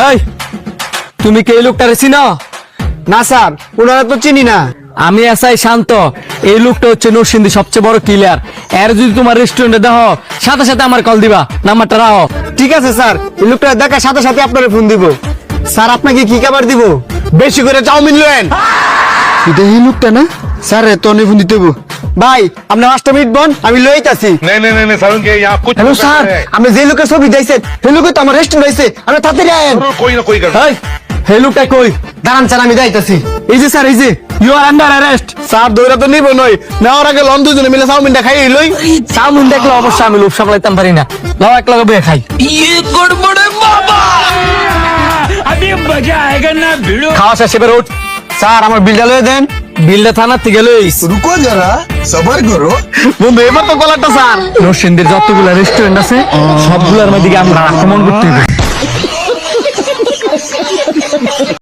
এই তুমি কে এই লোকটারে চিনো? না স্যার, ওনারা তো চিনি না। আমি এসআই শান্ত। এই লোকটা হচ্ছে নরসিংদী সবচেয়ে বড় কিলার। এর যদি তোমার রেস্টুরেন্টে দেখো, সাথে সাথে আমার কল দিবা, নাম্বারটা রাখো। ঠিক আছে স্যার, এই লোকটা দেখার সাথে সাথে আপনারে ফোন দিব। স্যার আপনাকে কি খাবার দিব? বেশি করে চাউমিন লেন। এটা এই লোকটা না? স্যার তো অনেক ফোন দিতে ভাই, আপনার 5 মিনিট বন, আমি লইতাছি। नहीं नहीं नहीं सारुण के यहाँ कुछ হ্যালো স্যার, আপনি যে লোকের ছবি দিয়েছেন সেই লোকই তো আমার রেস্টুরেন্ট হয়েছে। আপনি তাড়াতাড়ি আয়েন। कोई ना कोई कर এই এই লোকটা কই? দাঁড়ান স্যার, আমি যাইতাছি। এই যে স্যার, এই যে you are under arrest. Sir দৌড়া তো নিব নয়, নেওয়ার আগে লন দুজনে মিলে চাউমিনটা খাই লই। চাউমিন দেখলে অবশ্যই আমি লোভ সামলাইতাম পারি না। লাও এক লগে বয়ে খাই। খাওয়া শেষ, এবার উঠ। স্যার আমার বিলটা লয়ে দেন। বিলটা থানার থেকে লইস। रुको जरा सबर करो। বন্ধু এবার তো কলারটা স্যার। নরসিংদীর যতগুলা রেস্টুরেন্ট আছে সবগুলোর মধ্যে আমরা আক্রমণ করতে হবে।